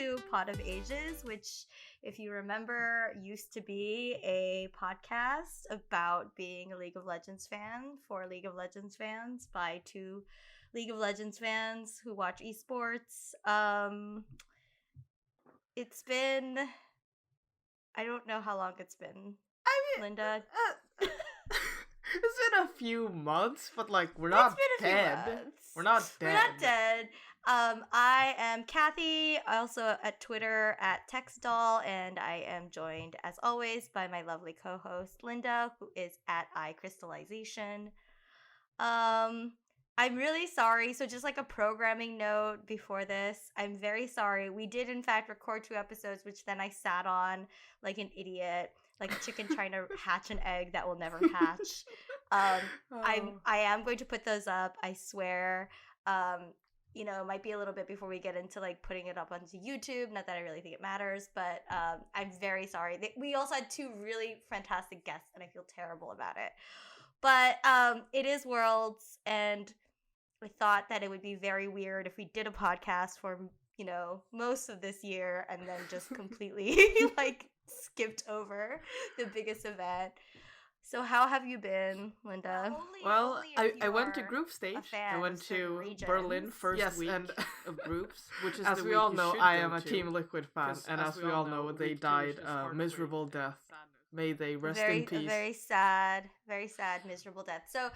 to Pot of Ages, which, if you remember, used to be a podcast about being a League of Legends fan for League of Legends fans by two League of Legends fans who watch esports. It's been... I don't know how long it's been. I mean, Linda? It's been a few months, but like we're not dead. We're not dead. We're not dead. I am Cathy, also at Twitter at TextDoll, and I am joined, as always, by my lovely co-host Linda, who is at iCrystallization. I'm really sorry. So just like a programming note before this, I'm very sorry. We did in fact record 2 episodes, which then I sat on like an idiot, like a chicken trying to hatch an egg that will never hatch. I am going to put those up, I swear. You know, it might be a little bit before we get into like putting it up onto YouTube. Not that I really think it matters, but I'm very sorry. We also had 2 really fantastic guests, and I feel terrible about it. But it is Worlds, and I thought that it would be very weird if we did a podcast for, you know, most of this year and then just completely like skipped over the biggest event. So how have you been, Linda? I went to group stage. I went to Berlin first week of groups, which is as we all know, I am a Team Liquid fan, and as we all know, they died a miserable death. May they rest in peace. Very sad, miserable death. So,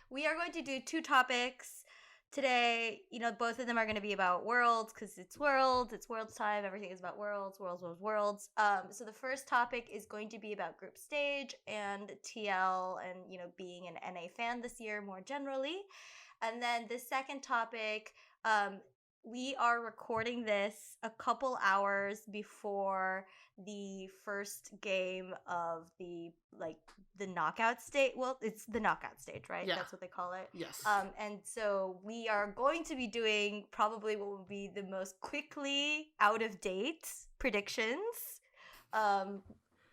we are going to do 2 topics today. You know, both of them are going to be about Worlds because it's Worlds time. Everything is about Worlds. So the first topic is going to be about group stage and TL and, you know, being an NA fan this year more generally. And then the second topic, we are recording this a couple hours before the first game of the knockout stage. Well, it's the knockout stage, right? Yeah. That's what they call it. Yes. And so we are going to be doing probably what will be the most quickly out of date predictions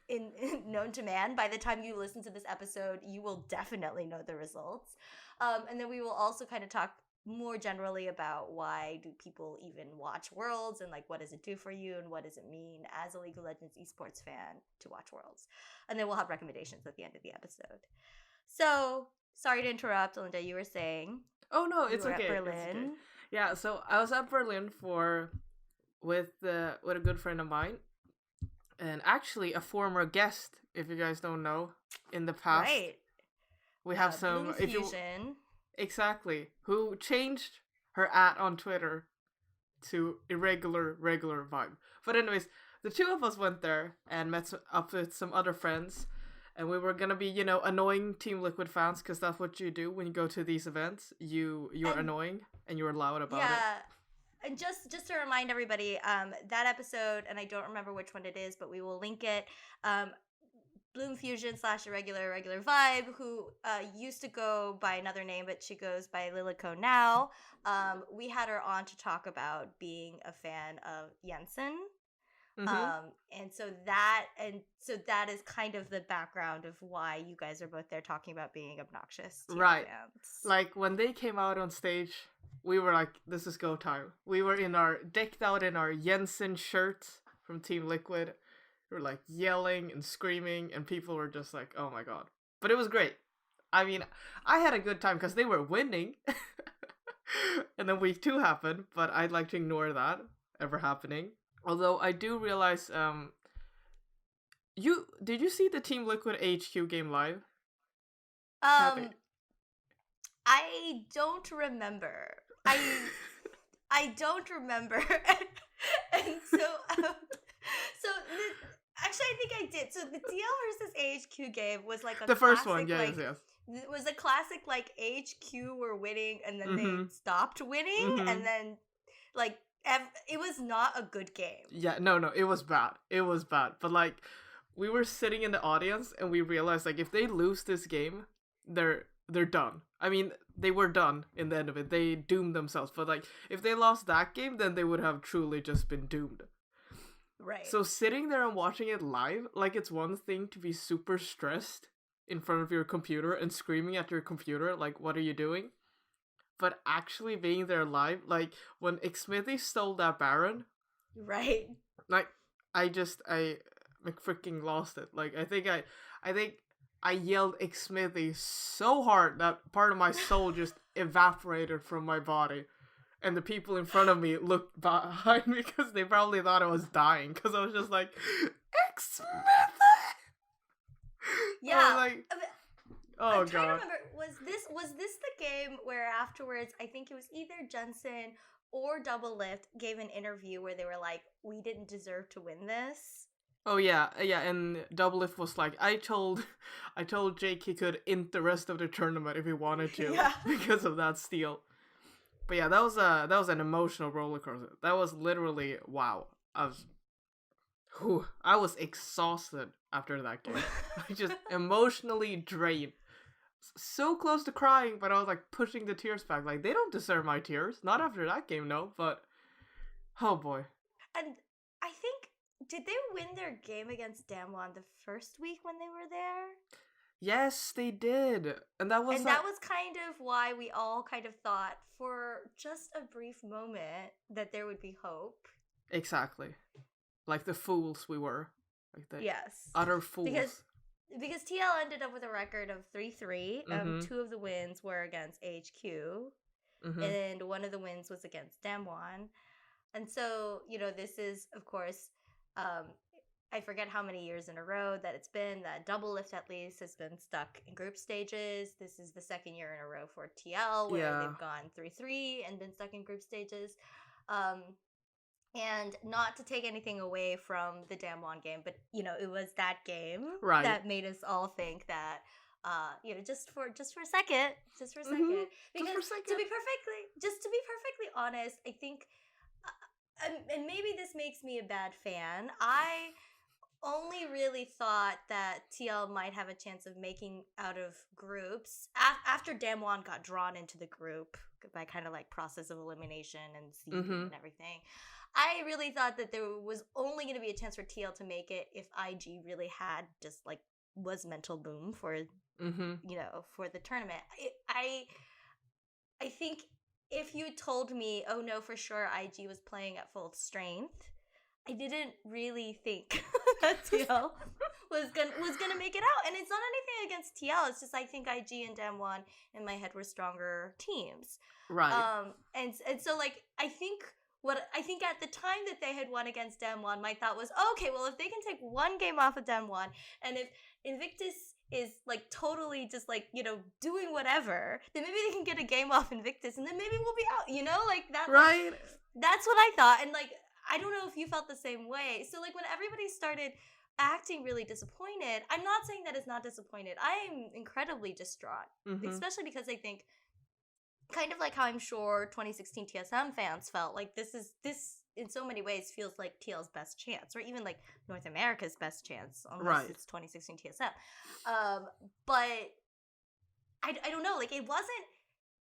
in known to man. By the time you listen to this episode, you will definitely know the results. And then we will also kind of talk more generally about why do people even watch Worlds and like what does it do for you and what does it mean as a League of Legends esports fan to watch Worlds. And then we'll have recommendations at the end of the episode. So, sorry to interrupt, Linda, you were saying. Oh no, it's okay. At Berlin. It's okay. Yeah, so I was at Berlin with a good friend of mine, and actually a former guest, if you guys don't know, in the past. Right. We have some Fusion. Exactly. Who changed her on Twitter to irregular vibe. But anyways, the 2 of us went there and met up with some other friends, and we were gonna be, you know, annoying Team Liquid fans, because that's what you do when you go to these events. You're annoying and you're loud about it. Yeah. And just to remind everybody, that episode, and I don't remember which one it is, but we will link it. Bloom Fusion / irregular vibe, who used to go by another name, but she goes by Lilico now. We had her on to talk about being a fan of Jensen. Mm-hmm. And so that is kind of the background of why you guys are both there talking about being obnoxious to right fans. Like when they came out on stage, we were like, this is go time. We were decked out in our Jensen shirts from Team Liquid. We were like yelling and screaming, and people were just like, oh my god. But it was great. I mean, I had a good time because they were winning. And then week 2 happened, but I'd like to ignore that ever happening. Although I do realize, did you see the Team Liquid HQ game live? I don't remember. I don't remember. And so actually, I think I did. So the DL versus AHQ game was like the first classic, one, yes. It was a classic, like, AHQ were winning, and then they stopped winning, and then, like, it was not a good game. Yeah, no, it was bad. It was bad. But, like, we were sitting in the audience, and we realized, like, if they lose this game, they're done. I mean, they were done in the end of it. They doomed themselves. But, like, if they lost that game, then they would have truly just been doomed. Right. So sitting there and watching it live, like, it's one thing to be super stressed in front of your computer and screaming at your computer, like, what are you doing? But actually being there live, like, when Xmithy stole that Baron, Right. Like, I freaking lost it. Like, I think I yelled Xmithy so hard that part of my soul just evaporated from my body. And the people in front of me looked behind me because they probably thought I was dying. Because I was just like, Xmithy! Yeah. I was like, oh, I'm trying to God. remember, was this the game where afterwards, I think it was either Jensen or Double Lift gave an interview where they were like, we didn't deserve to win this? Oh yeah, and Double Lift was like, I told Jake he could int the rest of the tournament if he wanted to Yeah. because of that steal. But yeah, that was an emotional roller coaster. That was literally wow. I was exhausted after that game. I just emotionally drained. So close to crying, but I was like pushing the tears back. Like, they don't deserve my tears. Not after that game, no. But oh boy. And I think, did they win their game against Damwon the first week when they were there? Yes, they did. And that was kind of why we all kind of thought for just a brief moment that there would be hope. exactly like the fools we were. Like the Yes. utter fools. Because TL ended up with a record of 3-3. Two of the wins were against HQ. And one of the wins was against Damwon. And so, this is, of course, I forget how many years in a row that it's been that Double Lift at least has been stuck in group stages. This is the second year in a row for TL where they've gone 3-3 and been stuck in group stages. And not to take anything away from the Damwon game, but it was that game that made us all think that just for a second, because to be perfectly honest, I think, and maybe this makes me a bad fan, I only really thought that TL might have a chance of making out of groups after Damwon got drawn into the group by kind of like process of elimination and seeding and everything. I really thought that there was only going to be a chance for TL to make it if IG really had just like was mental boom for for the tournament. I think if you told me, oh no, for sure IG was playing at full strength, I didn't really think that TL was gonna make it out. And it's not anything against TL. It's just I think IG and Damwon in my head were stronger teams. Right. And so like I think at the time that they had won against Damwon, my thought was, okay, well if they can take one game off of Damwon, and if Invictus is like totally just like doing whatever, then maybe they can get a game off Invictus, and then maybe we'll be out. Like that. Right. Like, that's what I thought, and like. I don't know if you felt the same way. So, like, when everybody started acting really disappointed, I'm not saying that it's not disappointed. I am incredibly distraught, especially because I think, kind of like how I'm sure 2016 TSM fans felt, like this in so many ways feels like TL's best chance, or even like North America's best chance, unless it's 2016 TSM. But I don't know, like, it wasn't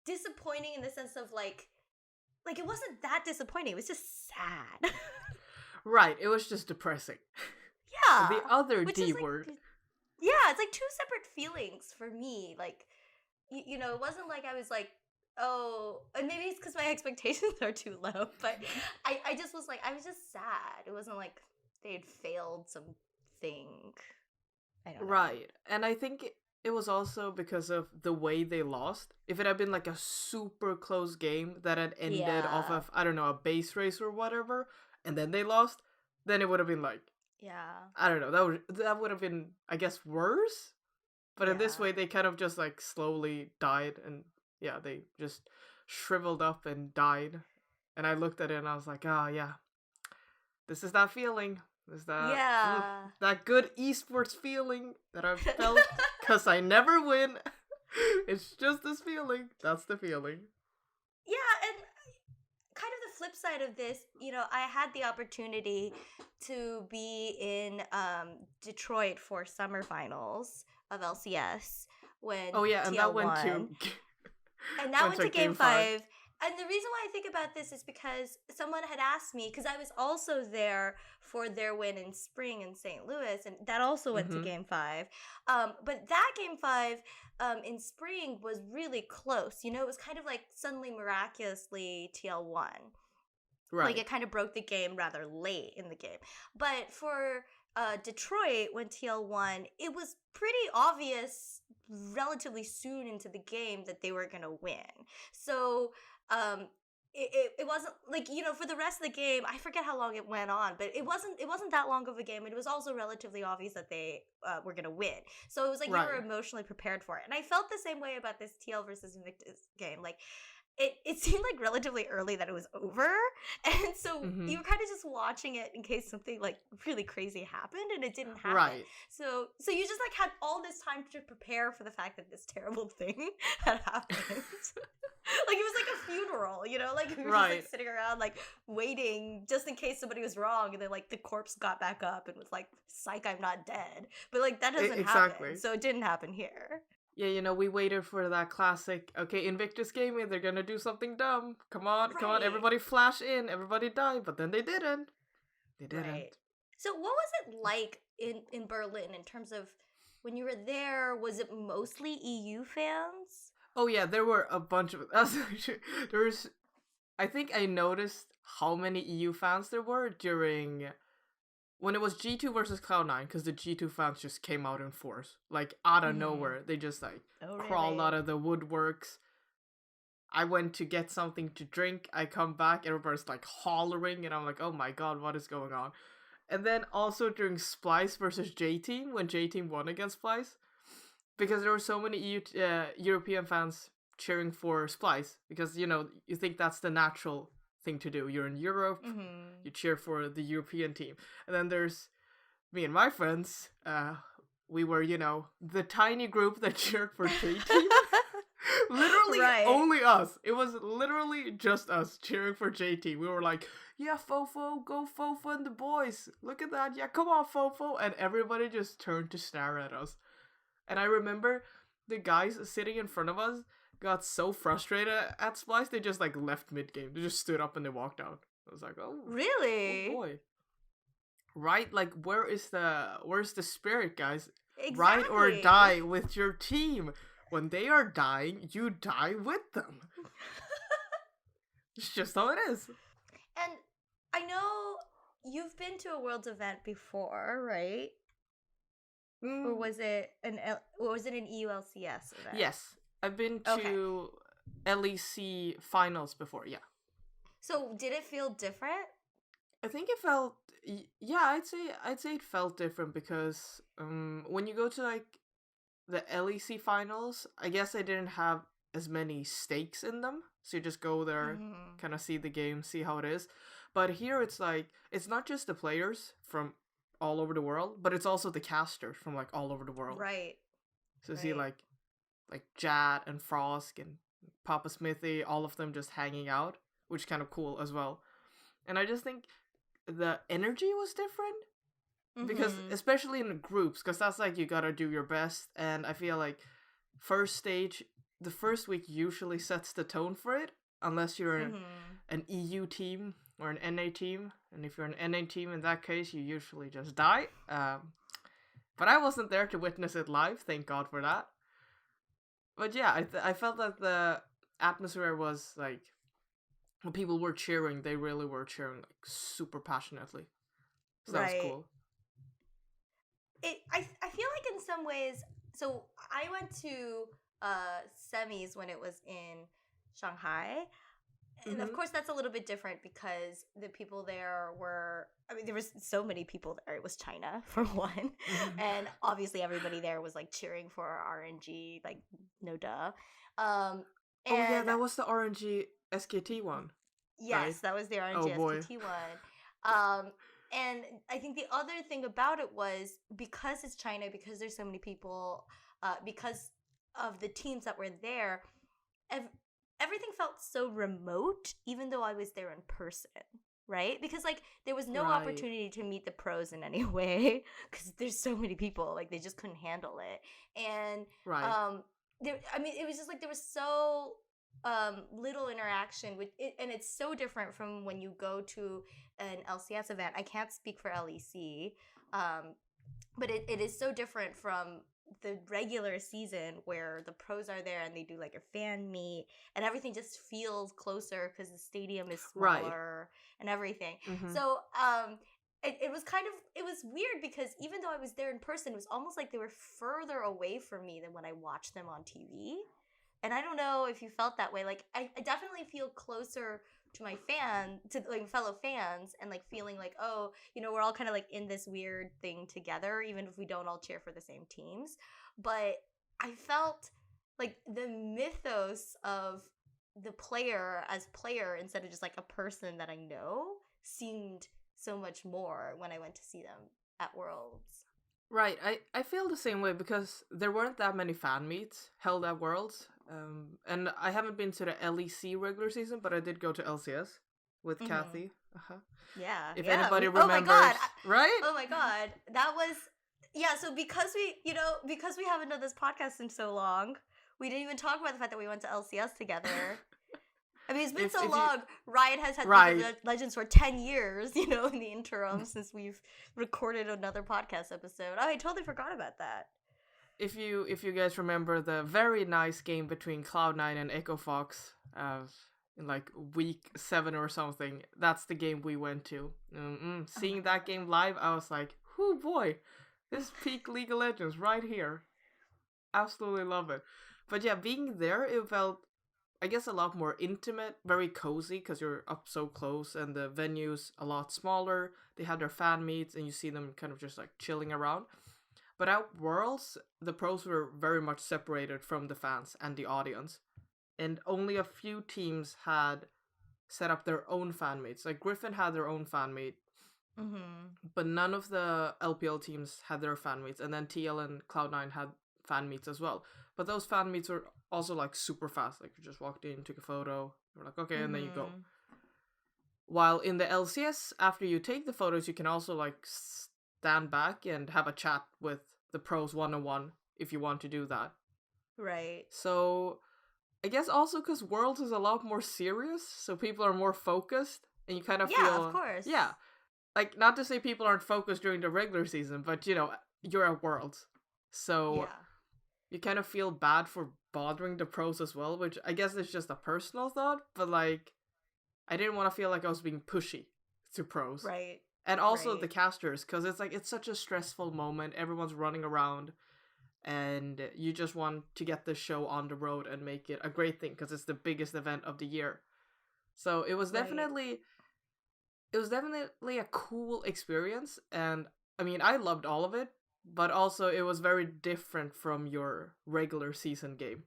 disappointing in the sense of like it wasn't that disappointing. It was just sad. Right. It was just depressing. Yeah. The other D word. Yeah, it's like two separate feelings for me. Like, it wasn't like I was like, oh, and maybe it's because my expectations are too low, but I just was like, I was just sad. It wasn't like they had failed something. I don't know. Right. And I think it was also because of the way they lost. If it had been like a super close game that had ended off of, I don't know, a base race or whatever, and then they lost, then it would have been like, I don't know, that would have been, I guess, worse. But in this way, they kind of just like slowly died, and they just shriveled up and died. And I looked at it and I was like, this is that feeling. Is that that good esports feeling that I've felt because I never win. It's just this feeling. That's the feeling. Yeah, and kind of the flip side of this, I had the opportunity to be in Detroit for summer finals of LCS when and that went to and that went to game 5. And the reason why I think about this is because someone had asked me, because I was also there for their win in spring in St. Louis, and that also went to game 5. But that game 5 in spring was really close. It was kind of like suddenly miraculously TL won. Right. Like, it kind of broke the game rather late in the game. But for Detroit, when TL won, it was pretty obvious relatively soon into the game that they were going to win. So, um, it wasn't like, you know, for the rest of the game, I forget how long it went on, but it wasn't that long of a game, and it was also relatively obvious that they were gonna win. So it was like you were Right. emotionally prepared for it, and I felt the same way about this TL versus Invictus game. Like, it seemed like relatively early that it was over, and so Mm-hmm. you were kind of just watching it in case something like really crazy happened, and it didn't happen. Right. So you just like had all this time to prepare for the fact that this terrible thing had happened. Like, it was like a funeral, you know? Like, we were just like Right. sitting around like waiting just in case somebody was wrong, and then like the corpse got back up and was like, "Psych, I'm not dead." But like that doesn't happen, Exactly. so it didn't happen here. Yeah, you know, we waited for that classic, okay, Invictus Gaming, they're gonna do something dumb. Come on, Right. everybody flash in, everybody die, but then they didn't. They Right. didn't. So what was it like in Berlin in terms of when you were there? Was it mostly EU fans? Oh yeah, there were a bunch of there was I think I noticed how many EU fans there were during when it was G2 versus Cloud9, because the G2 fans just came out in force. Like, out of Mm-hmm. nowhere. They just, like, Oh, crawled really? out of the woodworks. I went to get something to drink. I come back, everybody's, like, hollering, and I'm like, oh my god, what is going on? And then also during Splice versus J-Team, when J-Team won against Splice, because there were so many European fans cheering for Splice, because, you know, you think that's the natural thing to do. You're in Europe, Mm-hmm. you cheer for the European team. And then there's me and my friends. We were, you know, the tiny group that cheered for J-Team. Literally Right. only us. It was literally just us cheering for J-Team. We were like, yeah, Fofo, go Fofo and the boys. Look at that. Yeah, come on, Fofo. And everybody just turned to stare at us. And I remember the guys sitting in front of us got so frustrated at Splice, they just like left mid-game. They just stood up and they walked out. I was like, oh Really? boy. Right? Like, where's the spirit, guys? Ride or Exactly. die with your team. When they are dying, you die with them. It's just how it is. And I know you've been to a Worlds event before, right? Or Mm, was it an EULCS event? yes, I've been Okay. to LEC finals before. Yeah, So did it feel different? I think it felt. Yeah, I'd say it felt different because when you go to like the LEC finals, I guess I didn't have as many stakes in them. So you just go there, Mm-hmm. kind of see the game, see how it is. But here it's like it's not just the players from all over the world, but it's also the casters from like all over the world. Right. So you see Right. like Jad and Frost and Papa Smithy, all of them just hanging out, which is kind of cool as well. And I just think the energy was different because Mm-hmm. especially in groups, because that's like you gotta do your best, and I feel like first stage, the first week usually sets the tone for it, unless you're Mm-hmm. an EU team or an NA team, and if you're an NA team, in that case, you usually just die. But I wasn't there to witness it live, thank God for that. But yeah, I felt that the atmosphere was like when people were cheering, they really were cheering like super passionately. So that was Right. cool. I feel like in some ways, so I went to semis when it was in Shanghai. And of Mm-hmm. course that's a little bit different because the people there were, I mean, there was so many people there. It was China for one. Mm-hmm. And obviously everybody there was like cheering for RNG, like no duh. Um Oh yeah, and that was the RNG SKT one, right? yes, that was the Oh RNG boy. SKT one. Um, and I think the other thing about it was because it's China, because there's so many people, because of the teams that were there, ev- everything felt so remote, even though I was there in person. Right? Because like there was no Right. opportunity to meet the pros in any way because there's so many people, like they just couldn't handle it. And Right. um there, I mean, it was just like there was so little interaction with it, and it's so different from when you go to an LCS event. I can't speak for LEC, but it is so different from the regular season where the pros are there and they do like a fan meet and everything just feels closer because the stadium is Right. smaller and everything. Mm-hmm. So it was it was weird because even though I was there in person, it was almost like they were further away from me than when I watched them on TV. And I don't know if you felt that way. Like I definitely feel closer to my to like fellow fans, and like feeling like, oh, we're all kind of like in this weird thing together, even if we don't all cheer for the same teams. But I felt like the mythos of the player as player instead of just like a person that I know seemed so much more when I went to see them at Worlds. Right, I feel the same way because there weren't that many fan meets held at Worlds. And I haven't been to the LEC regular season, but I did go to LCS with Cathy. Uh-huh. Yeah. If Yeah. anybody Oh my remembers, god. right? Oh my god. That was yeah, so because because we haven't done this podcast in so long, we didn't even talk about the fact that we went to LCS together. I mean, it's been so long. Riot has had League of Legends for 10 years, in the interim since we've recorded another podcast episode. Oh, I totally forgot about that. If you guys remember the very nice game between Cloud9 and Echo Fox in like week 7 or something, that's the game we went to. Seeing that game live, I was like, "Whoo boy, this peak League of Legends right here." Absolutely love it. But yeah, being there, it felt, I guess, a lot more intimate, very cozy because you're up so close, and the venue's a lot smaller. They have their fan meets, and you see them kind of just like chilling around. But at Worlds, the pros were very much separated from the fans and the audience. And only a few teams had set up their own fan meets. Like Griffin had their own fan meet, but none of the LPL teams had their fan meets. And then TL and Cloud9 had fan meets as well. But those fan meets were also like super fast. Like you just walked in, took a photo, you're like, okay, and then you go. While in the LCS, after you take the photos, you can also like stand back and have a chat with the pros one-on-one if you want to do that. Right. So I guess also because Worlds is a lot more serious, so people are more focused, and you kind of feel... Yeah, of course. Yeah. Like, not to say people aren't focused during the regular season, but, you're at Worlds. So you kind of feel bad for bothering the pros as well, which I guess is just a personal thought, but, like, I didn't want to feel like I was being pushy to pros. Right. And also the casters, because it's such a stressful moment. Everyone's running around, and you just want to get the show on the road and make it a great thing, because it's the biggest event of the year. So it was definitely a cool experience, and I mean, I loved all of it, but also it was very different from your regular season game.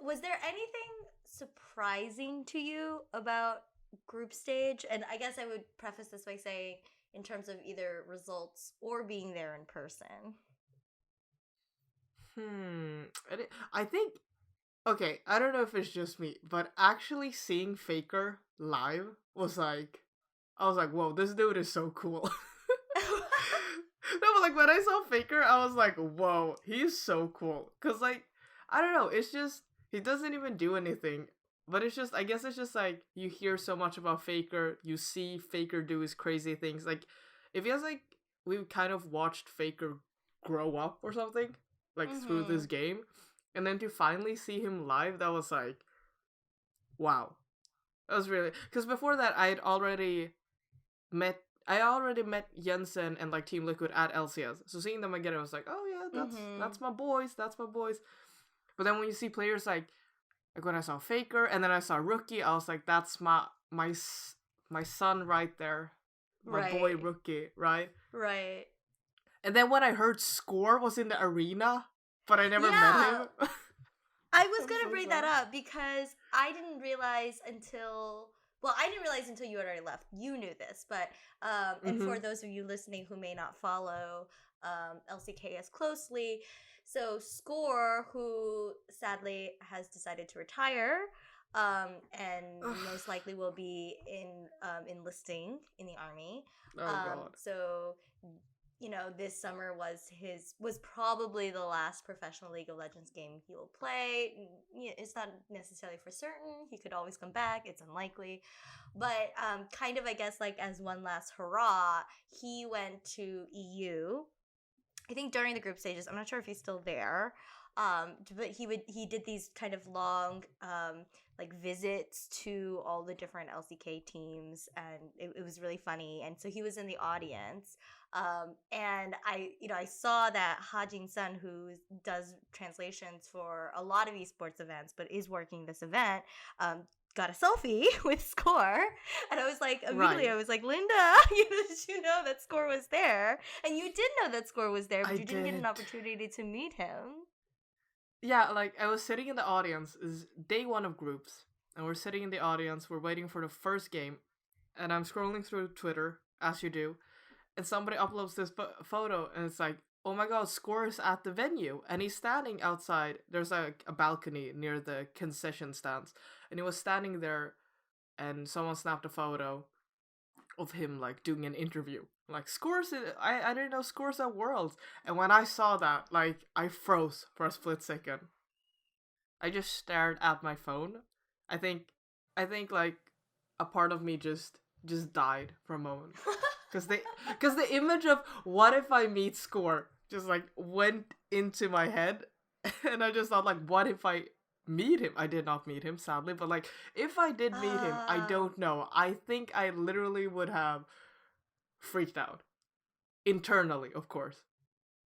Was there anything surprising to you about group stage? And I guess I would preface this by saying in terms of either results or being there in person. I think, okay, I don't know if it's just me, but actually seeing Faker live was like, I was like, whoa, this dude is so cool. No, but like when I saw Faker, I was like, whoa, he's so cool. Cause like, I don't know, it's just, he doesn't even do anything. But it's just, I guess it's just like, you hear so much about Faker, you see Faker do his crazy things. Like, it feels like we kind of watched Faker grow up or something, like through this game. And then to finally see him live, that was like, wow. That was really, because before that, I already met Jensen and like Team Liquid at LCS. So seeing them again, I was like, oh yeah, that's my boys. But then when you see players like when I saw Faker and then I saw Rookie, I was like, that's my son right there. My boy Rookie, right? Right. And then when I heard Score was in the arena, but I never met him. I was going to bring that up because I didn't realize until you had already left. You knew this, but and for those of you listening who may not follow LCK as closely, so Score, who sadly has decided to retire, and most likely will be enlisting in the army. Oh God. So this summer was probably the last professional League of Legends game he will play. It's not necessarily for certain. He could always come back. It's unlikely. But kind of, I guess, like as one last hurrah, he went to EU I think during the group stages, I'm not sure if he's still there, but he did these kind of long like visits to all the different LCK teams, and it was really funny. And so he was in the audience, and I saw that Hajin Sun, who does translations for a lot of esports events, but is working this event. Got a selfie with Score, and I was like, immediately, Right. I was like, Linda, did you know that Score was there? And you did know that Score was there, but I you didn't get an did. opportunity to meet him. Yeah, like I was sitting in the audience. Is day one of groups, and we're sitting in the audience. We're waiting for the first game, and I'm scrolling through Twitter as you do, and somebody uploads this photo, and it's like, oh my god, Score is at the venue, and he's standing outside. There's a balcony near the concession stands, and he was standing there, and someone snapped a photo of him like doing an interview. Like Scores, I didn't know Scores at Worlds, and when I saw that, like I froze for a split second. I just stared at my phone. I think, I think like a part of me just died for a moment. Cause the image of what if I meet Score just like went into my head, and I just thought like, what if I meet him? I did not meet him, sadly, but like if I did meet him, I Um, don't know. I think I literally would have freaked out internally, of course,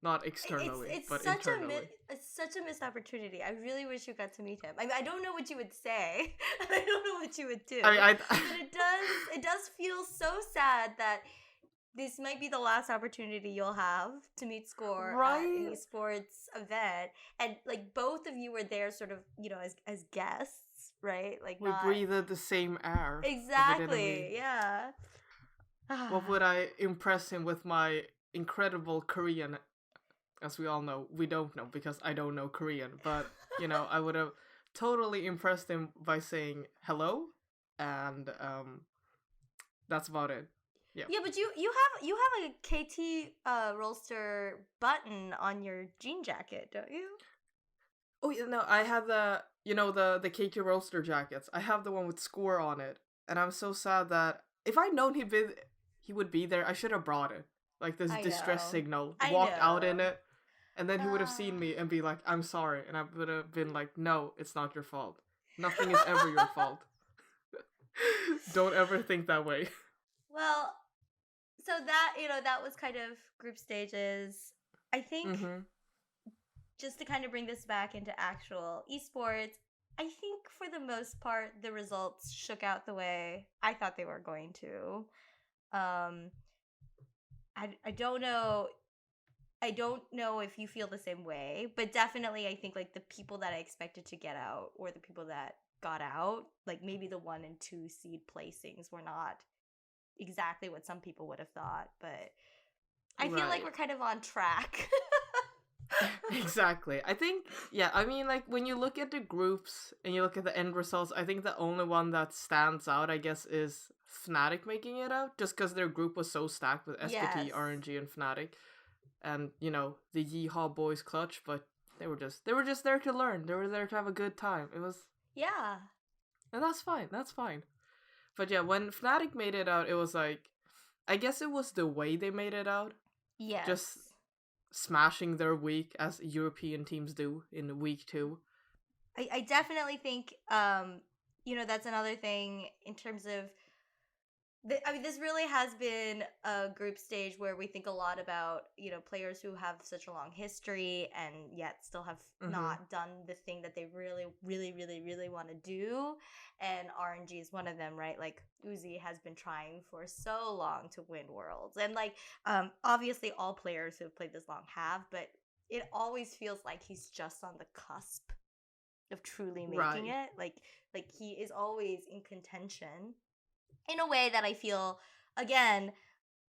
not externally, it's but such a internally. it's such a missed opportunity. I really wish you got to meet him. I mean, I don't know what you would say, and I don't know what you would do, I but it does feel so sad that this might be the last opportunity you'll have to meet Score at an right. esports event, and like both of you were there, sort of, as guests, right? Like We not breathed the same air, but we didn't meet. exactly, yeah. What would I impress him with my incredible Korean? As we all know, we don't know because I don't know Korean, but I would have totally impressed him by saying hello, and that's about it. Yeah. Yeah, but you have a KT rollster button on your jean jacket, don't you? Oh yeah, no, I have the KT roaster jackets. I have the one with Score on it, and I'm so sad that if I'd known he would be there, I should have brought it. Like this I distress know. signal, I walked out in know. it, and then he would have seen Ah. me and be like, "I'm sorry," and I would have been like, "No, it's not your fault. Nothing is ever your fault. Don't ever think that way." Well, so that was kind of group stages. I think, Mhm. just to kind of bring this back into actual esports, I think for the most part the results shook out the way I thought they were going to. Um, I don't know. I don't know if you feel the same way, but definitely I think like the people that I expected to get out, or the people that got out, like maybe the 1 and 2 seed placings were not exactly what some people would have thought, but I feel like Right. we're kind of on track. Exactly. I think, yeah, I mean, like, when you look at the groups and you look at the end results, I think the only one that stands out, I guess, is Fnatic making it out, just because their group was so stacked with Yes. SKT, RNG, and Fnatic. And, the Yeehaw boys clutch, but they were just there to learn. They were there to have a good time. It was, Yeah. and that's fine. That's fine. But yeah, when Fnatic made it out, it was like, I guess it was the way they made it out. Just Yes. smashing their week as European teams do in week 2. I definitely think that's another thing in terms of I mean, this really has been a group stage where we think a lot about, players who have such a long history and yet still have Mm-hmm. not done the thing that they really, really, really, really want to do. And RNG is one of them, right? Like, Uzi has been trying for so long to win Worlds. And, like, obviously, all players who have played this long have, but it always feels like he's just on the cusp of truly making Right. it. Like he is always in contention in a way that I feel, again,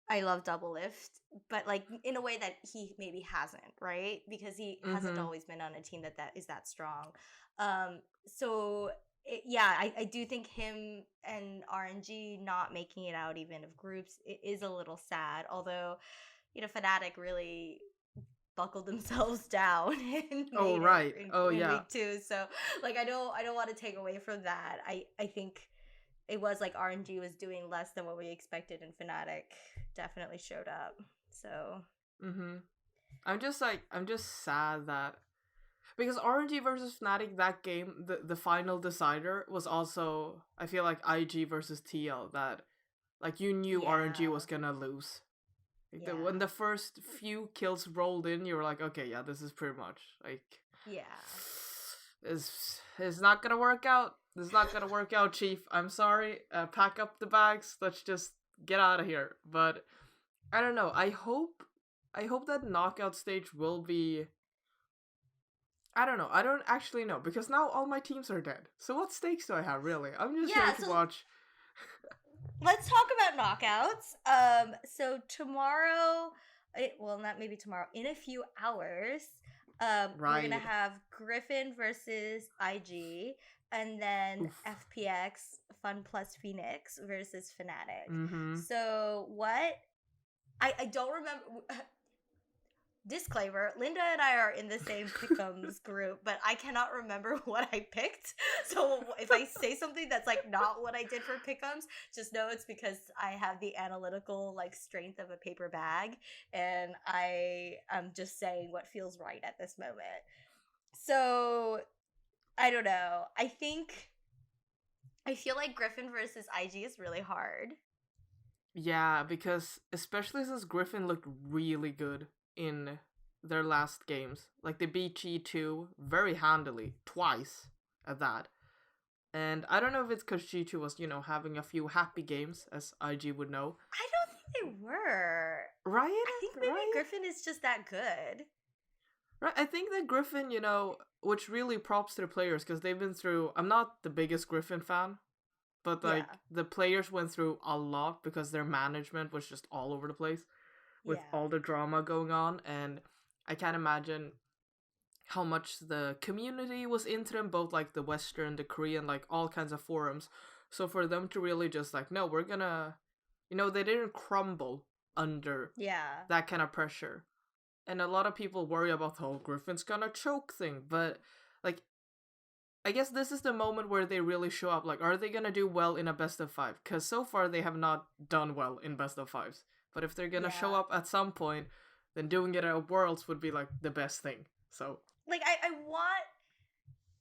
I love double lift, but like in a way that he maybe hasn't, right? Because he hasn't Mm-hmm. always been on a team that is that strong. So yeah, I do think him and RNG not making it out even of groups, it is a little sad. Although, Fnatic really buckled themselves down and Oh, made it right. in, Oh, in yeah. week 2. So like I don't want to take away from that. I think it was like RNG was doing less than what we expected, and Fnatic definitely showed up. So Mm-hmm. I'm just sad that because RNG versus Fnatic, that game, the final decider was also, I feel like, IG versus TL, that like you knew RNG was Yeah. gonna lose. Like Yeah. when the first few kills rolled in, you were like, okay, yeah, this is pretty much like Yeah. it's not gonna work out. This is not gonna work out, Chief. I'm sorry. Pack up the bags. Let's just get out of here. But I don't know. I hope that knockout stage will be. I don't know. I don't actually know because now all my teams are dead. So what stakes do I have really? I'm just Yeah, here to so watch. let's talk about knockouts. So tomorrow, well, not maybe tomorrow, in a few hours, we're gonna Right. have Griffin versus IG, and then Oof. FPX Fun Plus Phoenix versus Fnatic. Mm-hmm. So what? I don't remember. Disclaimer, Linda and I are in the same pick'ems group, but I cannot remember what I picked. So if I say something that's like not what I did for pick'ems, just know it's because I have the analytical like strength of a paper bag and I am just saying what feels right at this moment. So I don't know. I feel like Griffin versus IG is really hard. Yeah, because especially since Griffin looked really good in their last games. Like they beat G2 very handily, twice at that. And I don't know if it's because G2 was, having a few happy games, as IG would know. I don't think they were. Right? I think maybe Right? Griffin is just that good. Right. I think that Griffin, which really props to the players because they've been through. I'm not the biggest Griffin fan, but like Yeah. the players went through a lot because their management was just all over the place with Yeah. all the drama going on, and I can't imagine how much the community was into them, both like the Western, the Korean, like all kinds of forums. So for them to really just like, no, we're gonna, they didn't crumble under Yeah. that kind of pressure. And a lot of people worry about the whole Griffin's gonna choke thing, but like, I guess this is the moment where they really show up. Like, are they gonna do well in a best of five? Because so far they have not done well in best of fives. But if they're gonna show Yeah. up at some point, then doing it at Worlds would be like the best thing. So Like I want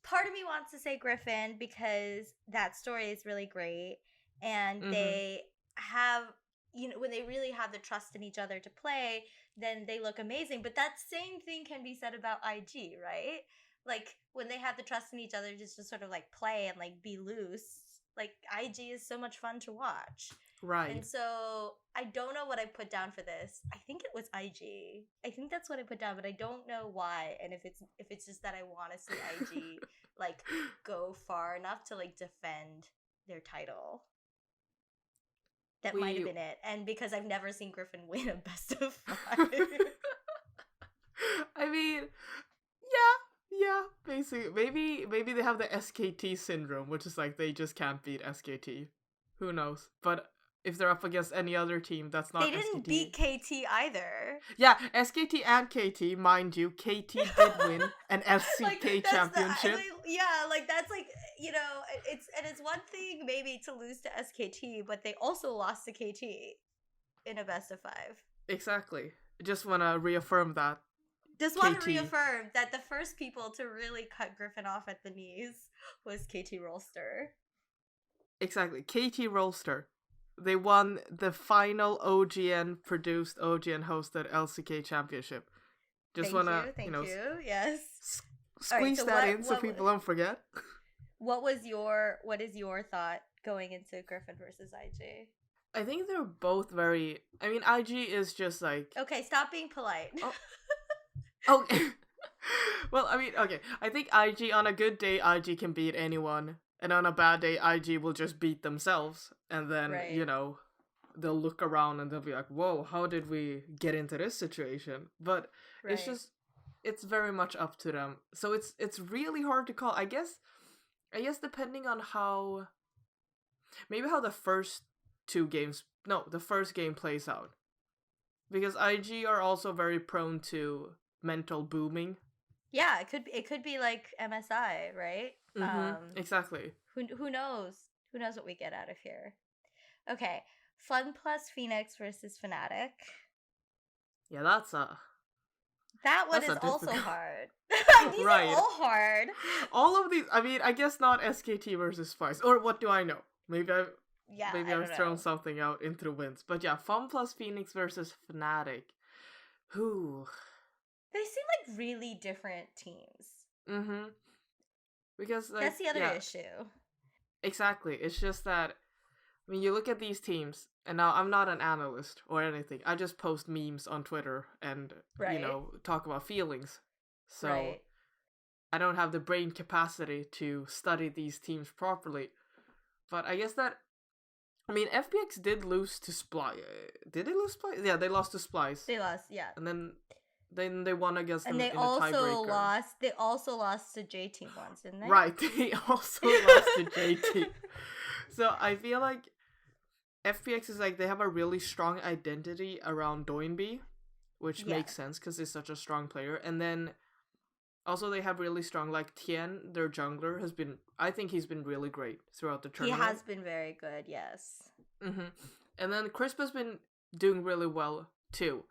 part of me wants to say Griffin because that story is really great and mm-hmm. they have when they really have the trust in each other to play, then they look amazing. But that same thing can be said about IG, right? Like when they have the trust in each other just to sort of like play and like be loose, like IG is so much fun to watch. Right. And so I don't know what I put down for this. I think it was IG. I think that's what I put down, but I don't know why. And if it's just that I want to see IG like go far enough to like defend their title. That might have We been it. And because I've never seen Griffin win a best of 5. I mean, yeah, basically. Maybe they have the SKT syndrome, which is like they just can't beat SKT. Who knows? But if they're up against any other team that's not They didn't SKT. beat KT either. Yeah, SKT and KT, mind you, KT did win an LCK like, championship. That's like it's one thing maybe to lose to SKT, but they also lost to KT in a best of 5. Exactly. Just want to reaffirm that. Just want to reaffirm that the first people to really cut Griffin off at the knees was KT Rolster. Exactly. KT Rolster. They won the final OGN produced, OGN hosted LCK championship. Just Thank wanna, you. Yes. Squeeze so that in so people don't forget. What is your thought going into Griffin versus IG? I think they're both very. I mean, IG is just like. Okay, stop being polite. Oh. Okay. Well, I mean, okay. I think IG on a good day, IG can beat anyone, and on a bad day, IG will just beat themselves, and then right. They'll look around and they'll be like, "Whoa, how did we get into this situation?" But right. it's very much up to them. So it's really hard to call. I guess depending on how the first the first game plays out. Because IG are also very prone to mental booming. Yeah, it could be like MSI, right? Mm-hmm, exactly. Who knows? Who knows what we get out of here? Okay, Fun Plus Phoenix versus Fnatic. Yeah, that's a That one That's is a also difficult. hard. These Right. are all hard. All of these, I mean, I guess not SKT versus Spice. Or what do I know? Maybe Yeah, maybe I I've don't thrown know. something out into the winds. But yeah, Fun plus Phoenix versus Fnatic. Who? They seem like really different teams. Mm-hmm. Because, like, That's the other yeah, issue. exactly. It's just that, I mean, you look at these teams, and now I'm not an analyst or anything. I just post memes on Twitter and, Right. talk about feelings. So, Right. I don't have the brain capacity to study these teams properly. But I guess that, I mean, FPX did lose to Splice. Did they lose Splice? Yeah, they lost to Splice. They lost, yeah. And then they won against And them they in a also tiebreaker. lost to J Team once, didn't they? Right, they also lost to JT. So I feel like FPX is like, they have a really strong identity around Doinby, which Yeah. makes sense because he's such a strong player. And then also they have really strong, like, Tien, their jungler, I think he's been really great throughout the He tournament. has been very good, yes. Mm-hmm. And then Crisp has been doing really well too.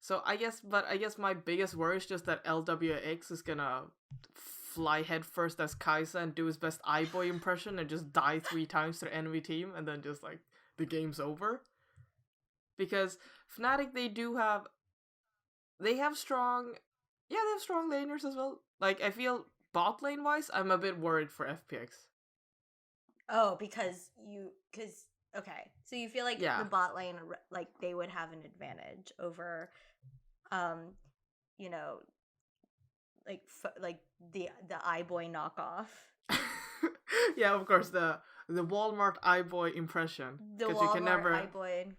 So I guess my biggest worry is just that LWX is gonna fly headfirst as Kaisa and do his best iBoy impression and just die 3 times to the enemy team, and then just, like, the game's over. Because Fnatic, they have strong laners as well. Like, I feel bot lane wise, I'm a bit worried for FPX. Oh, okay. So you feel like Yeah. the bot lane, like, they would have an advantage over, you know, like the iBoy knockoff. Yeah, of course, the Walmart iBoy impression. The Because you can Walmart never. iBoy.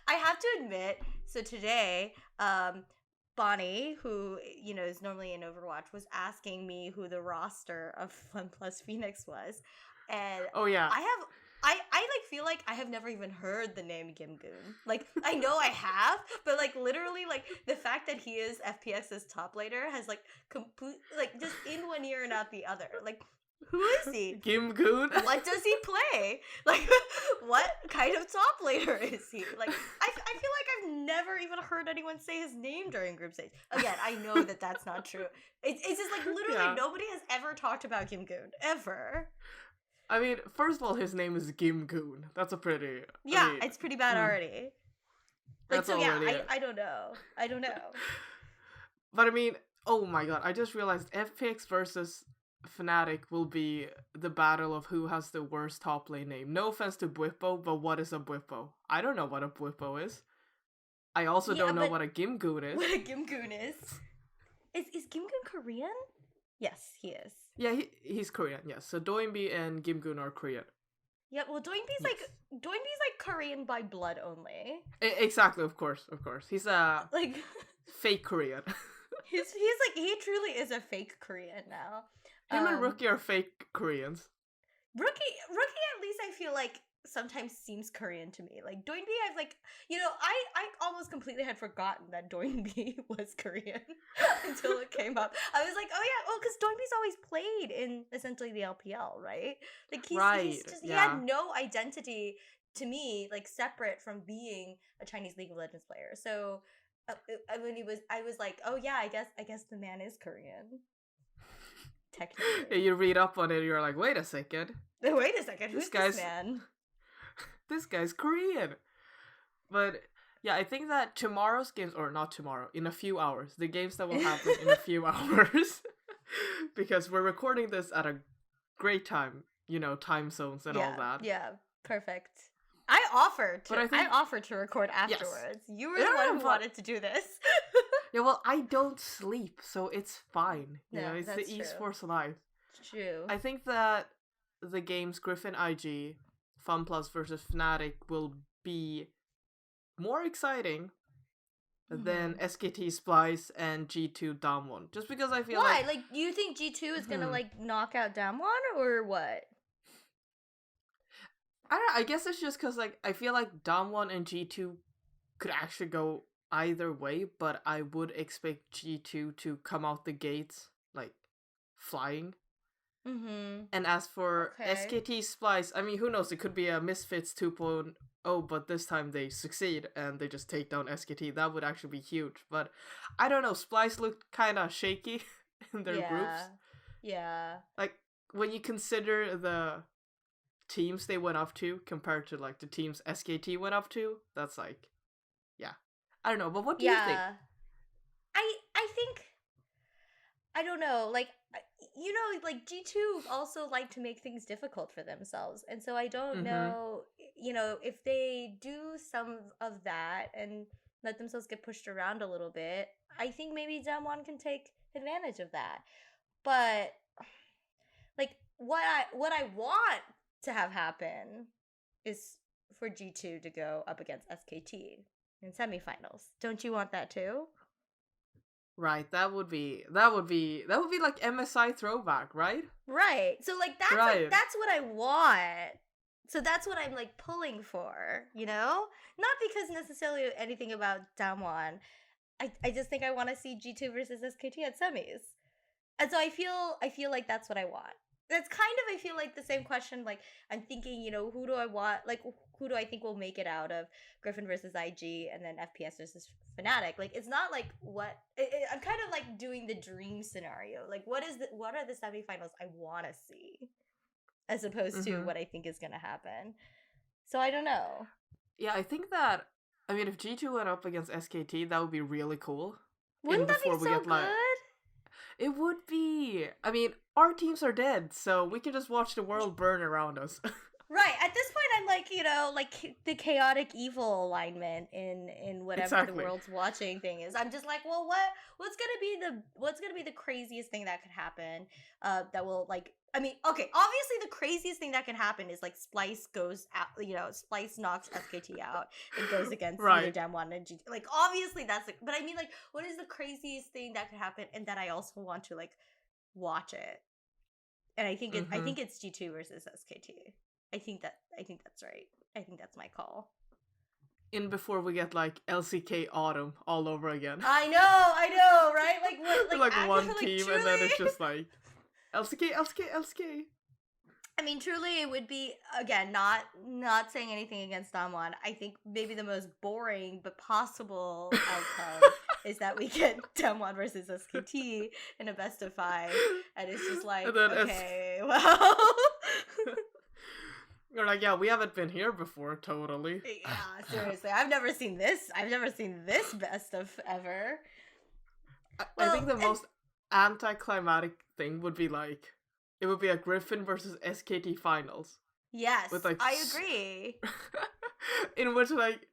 I have to admit, so today, Bonnie, who is normally in Overwatch, was asking me who the roster of Fun Plus Phoenix was, and Oh yeah. I like feel like I have never even heard the name Gimgoon. Like, I know I have, but like literally, like, the fact that he is FPX's top laner has like complete, like, just in one ear and out the other. Like, who is he? Gimgoon. What does he play? Like, what kind of top laner is he? Like, I feel like I've never even heard anyone say his name during group stage. Again, I know that that's not true. It's just like literally Yeah. nobody has ever talked about Gimgoon ever. I mean, first of all, his name is Gimgoon. That's a pretty. Yeah, I mean, it's pretty bad already. Like, that's so yeah, already. I don't know. I don't know. But I mean, oh my god! I just realized FPX versus Fnatic will be the battle of who has the worst top lane name. No offense to Bwipo, but what is a Bwipo? I don't know what a Bwipo is. I also don't know what a Gimgoon is. What a Gimgoon is. Is Gimgoon Korean? Yes, he is. Yeah, he's Korean, yes. So Doinby and Gimgoon are Korean. Yeah, well, Doinby's Yes. like Korean by blood only. Exactly, of course. He's a Like, fake Korean. he's like, he truly is a fake Korean now. Him and Rookie are fake Koreans. Rookie at least I feel like sometimes seems Korean to me. Like, Doinby, I've like, I almost completely had forgotten that Doinby was Korean until it came up. I was like, oh yeah, because Doinby's always played in essentially the LPL, right? Like, he's just, he had no identity to me, like, separate from being a Chinese League of Legends player. So when I was like, oh yeah, I guess the man is Korean. Technically. Yeah, you read up on it, you're like, wait a second. Who's this man? This guy's Korean. But yeah, I think that tomorrow's games, or not tomorrow, in a few hours, the games that will happen in a few hours, because we're recording this at a great time, time zones and all that. Yeah, perfect. I offered to record afterwards. Yes. You were the one who wanted to do this. Yeah, well, I don't sleep, so it's fine. It's the true. esports life. True. I think that the games Griffin IG, FunPlus versus Fnatic will be more exciting than SKT Splice and G2 Damwon. Just because I feel Why? Like, do you think G2 is gonna like knock out Damwon or what? I don't know, I guess it's just because like I feel like Damwon and G2 could actually go either way, but I would expect G2 to come out the gates like flying. Mm-hmm. And as for SKT Splice, I mean, who knows? It could be a Misfits 2.0 oh, but this time they succeed and they just take down SKT, that would actually be huge. But I don't know, Splice looked kind of shaky in their groups. Yeah. Like, when you consider the teams they went up to compared to, like, the teams SKT went up to, that's like, yeah. I don't know, but what do you think? I think, I don't know, like, like G2 also like to make things difficult for themselves. And so I don't know, if they do some of that and let themselves get pushed around a little bit, I think maybe Damwon can take advantage of that. But like what I want to have happen is for G2 to go up against SKT in semifinals. Don't you want that too? Right, that would be like MSI throwback, right? Right. So like that's right. That's what I want. So that's what I'm like pulling for, Not because necessarily anything about Damwon. I just think I want to see G2 versus SKT at semis. And so I feel like that's what I want. That's kind of, I feel like, the same question. Like, I'm thinking, who do I want? Like, who do I think will make it out of Griffin versus IG and then FPS versus Fnatic? Like, it's not like I'm kind of like doing the dream scenario. Like, what are the semifinals I want to see, as opposed to what I think is going to happen. So I don't know. Yeah, I think that, I mean, if G2 went up against SKT, that would be really cool. Wouldn't that be so good? It would be. I mean, our teams are dead, so we can just watch the world burn around us. Right. At this point, I'm like, like the chaotic evil alignment in whatever the world's watching thing is. I'm just like, well, what's gonna be the craziest thing that could happen? That will, like, I mean, okay, obviously the craziest thing that can happen is like Splice goes out, Splice knocks SKT out and goes against either Damwon and GT. Like, obviously that's but I mean, like, what is the craziest thing that could happen and that I also want to like watch it? And I think it's G2 versus SKT. I think that's right. I think that's my call. In before we get like LCK Autumn all over again. I know, right? Like what? Like one team, like, and then it's just like LCK. I mean, truly, it would be, again, not saying anything against Damwon. I think maybe the most boring but possible outcome is that we get Damwon versus SKT in a best of 5, and it's just like, okay, well. You're like, yeah, we haven't been here before, totally. Yeah, seriously. I've never seen this best of ever. I think the most anticlimactic thing would be like, it would be a Griffin versus SKT finals. Yes, with like, I agree. In which, like,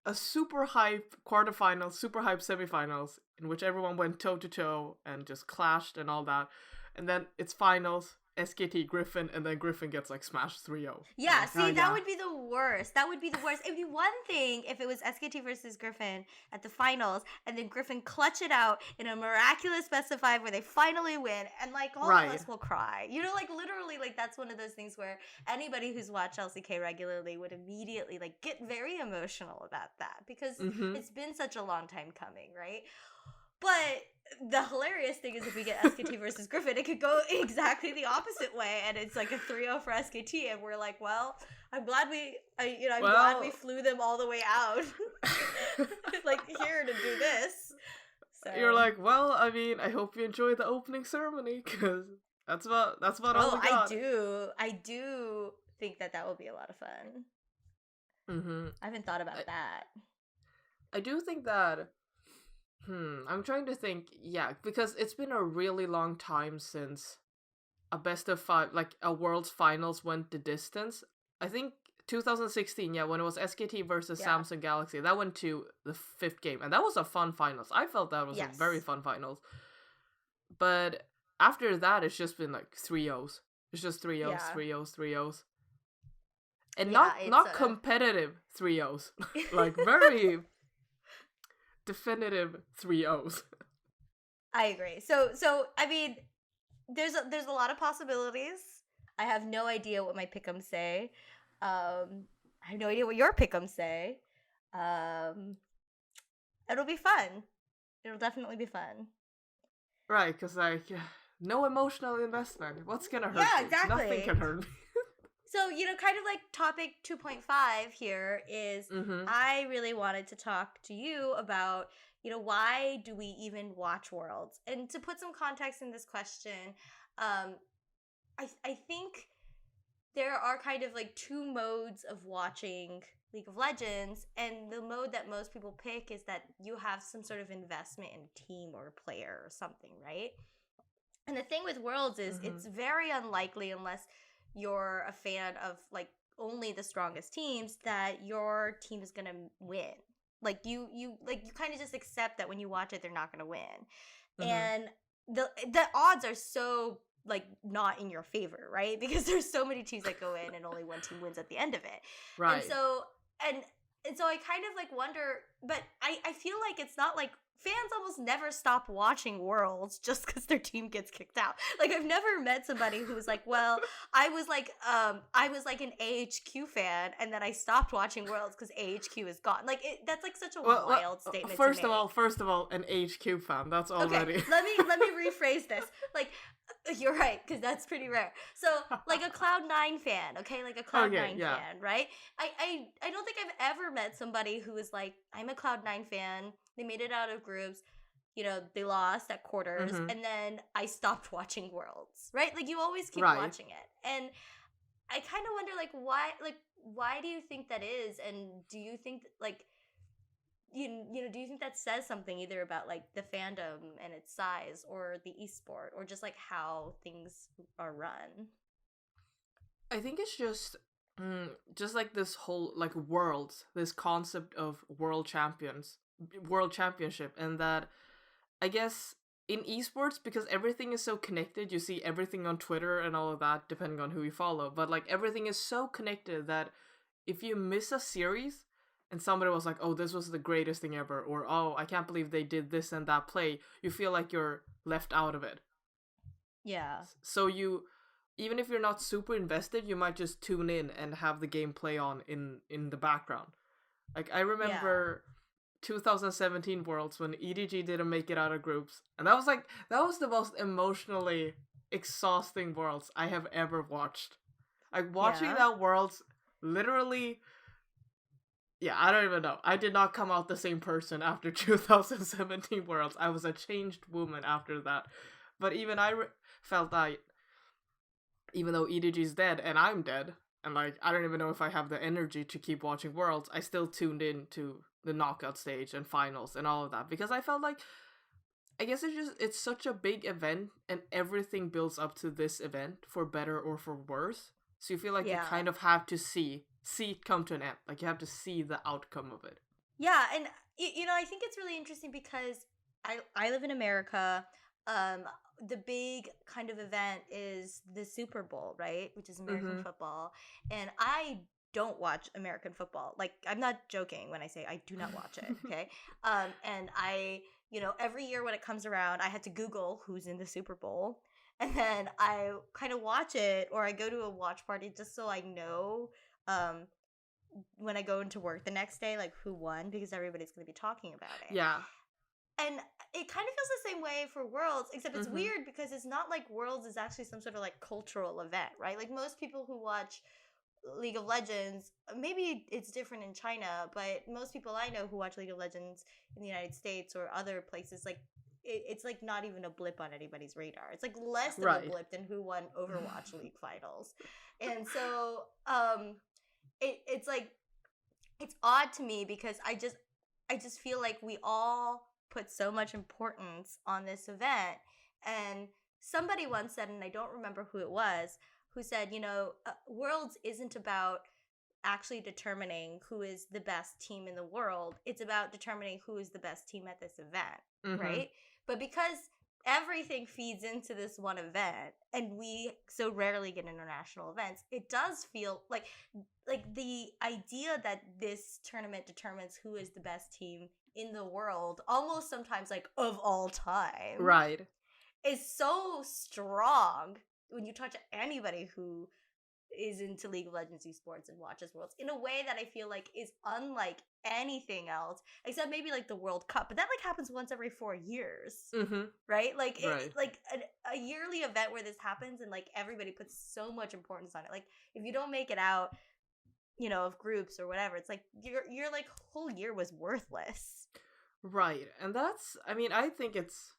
a super hype quarterfinals, super hype semifinals, in which everyone went toe-to-toe and just clashed and all that. And then it's finals, SKT Griffin, and then Griffin gets like smashed 3-0. Yeah, like, see, that would be the worst. It'd be one thing if it was SKT versus Griffin at the finals, and then Griffin clutch it out in a miraculous best of 5 where they finally win, and like all of us will cry. Like, literally, like, that's one of those things where anybody who's watched LCK regularly would immediately like get very emotional about that, because it's been such a long time coming, right? But the hilarious thing is, if we get SKT versus Griffin, it could go exactly the opposite way, and it's like a 3-0 for SKT, and we're like, well, I'm glad we flew them all the way out, like, here to do this. So. You're like, well, I mean, I hope you enjoyed the opening ceremony, because that's about all we got. I do think that will be a lot of fun. I haven't thought about that. I do think that. I'm trying to think, because it's been a really long time since a best of 5, like a World's Finals went the distance. I think 2016, when it was SKT versus Samsung Galaxy, that went to the 5th game, and that was a fun finals. I felt that was a very fun finals. But after that, it's just been like 3-0s. It's just 3-0s, 3-0s, 3-0s. And not competitive 3-0s. Like, very... definitive 3-0s. I agree. So I mean, there's a lot of possibilities. I have no idea what my pick'ems say. I have no idea what your pick'ems say. It'll be fun. It'll definitely be fun. Right, because like, no emotional investment. What's gonna hurt me? Exactly. Nothing can hurt me. So, kind of like topic 2.5 here is Mm-hmm. I really wanted to talk to you about, why do we even watch Worlds? And to put some context in this question, um, I think there are kind of like two modes of watching League of Legends, and the mode that most people pick is that you have some sort of investment in a team or a player or something, right? And the thing with Worlds is Mm-hmm. it's very unlikely, unless you're a fan of like only the strongest teams, that your team is gonna win. Like you kind of just accept that when you watch it, they're not gonna win, Mm-hmm. and the odds are so like not in your favor, right? Because there's so many teams that go in and only one team wins at the end of it. And Right. so and and so I kind of like wonder, but I feel like it's not like fans almost never stop watching Worlds just because their team gets kicked out. Like I've never met somebody who's like, well, I was like an AHQ fan and then I stopped watching Worlds because AHQ is gone. Like that's like such a wild statement to make. First of all, an HQ fan. That's Okay, already. let me rephrase this. Like you're right, because that's pretty rare. So like a Cloud9 fan, okay, like a Cloud9 Okay, yeah. fan, right? I don't think I've ever met somebody who was like, I'm a Cloud9 fan. They made it out of groups. They lost at quarters, Mm-hmm. and then I stopped watching Worlds, right? Like you always keep Right. watching it, and I kind of wonder, why do you think that is, and do you think like do you think that says something either about like the fandom and its size or the esport or just like how things are run? I think it's just like this whole like worlds, this concept of world championship, and that I guess in esports, because everything is so connected, you see everything on Twitter and all of that, depending on who you follow. But like everything is so connected that if you miss a series and somebody was like, "Oh, this was the greatest thing ever," or "Oh, I can't believe they did this and that play," you feel like you're left out of it. Yeah. So you, even if you're not super invested, you might just tune in and have the game play on in the background. Like I remember 2017 Worlds when EDG didn't make it out of groups, and that was the most emotionally exhausting Worlds I have ever watched. Like watching Yeah. that Worlds, literally, yeah, I don't even know. I did not come out the same person after 2017 Worlds. I was a changed woman after that. But even felt that even though EDG's dead and I'm dead, and like I don't even know if I have the energy to keep watching Worlds, I still tuned in to the knockout stage and finals and all of that because I felt like I guess it's such a big event and everything builds up to this event for better or for worse. So you feel like you Yeah. kind of have to see it come to an end. Like you have to see the outcome of it. Yeah, and I think it's really interesting because I live in America. Um, the big kind of event is the Super Bowl, right? Which is American Mm-hmm. football, and I don't watch American football. Like I'm not joking when I say I do not watch it. Okay, and every year when it comes around, I had to Google who's in the Super Bowl, and then I kind of watch it, or I go to a watch party just so I know. Um, when I go into work the next day, like who won, because everybody's going to be talking about it. Yeah. And it kind of feels the same way for Worlds, except it's Mm-hmm. weird because it's not like Worlds is actually some sort of like cultural event, right? Like most people who watch League of Legends, maybe it's different in China, but most people I know who watch League of Legends in the United States or other places, like it's like not even a blip on anybody's radar. It's like less of a blip than who won Overwatch League finals. And so it's like it's odd to me because I just feel like we all put so much importance on this event, and somebody once said, and I don't remember who it was, who said, Worlds isn't about actually determining who is the best team in the world. It's about determining who is the best team at this event, right? But because everything feeds into this one event and we so rarely get international events, it does feel like the idea that this tournament determines who is the best team in the world, almost sometimes like of all time, Right. is so strong when you talk to anybody who is into League of Legends esports and watches Worlds in a way that I feel like is unlike anything else, except maybe like the World Cup. But that like happens once every 4 years, right? Like Right. like a yearly event where this happens, and like everybody puts so much importance on it. Like if you don't make it out, of groups or whatever, it's like your like whole year was worthless. Right. And that's, I mean, I think it's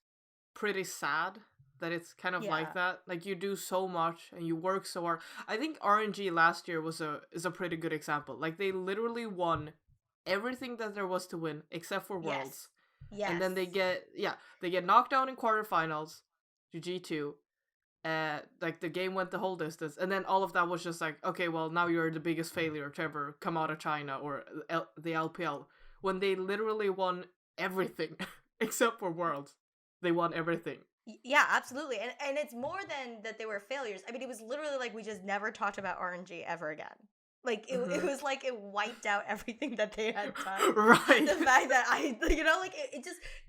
pretty sad that it's kind of like Yeah. that. Like you do so much and you work so hard. I think RNG last year is a pretty good example. Like they literally won everything that there was to win except for Worlds. Yes. And then they get knocked down in quarterfinals to G2. Like the game went the whole distance, and then all of that was just like, okay, well now you're the biggest failure to ever come out of China or the LPL, when they literally won everything except for Worlds. They won everything. Yeah, absolutely. And it's more than that they were failures. I mean, it was literally like we just never talked about RNG ever again. Like it was like it wiped out everything that they had done. Right. The fact that like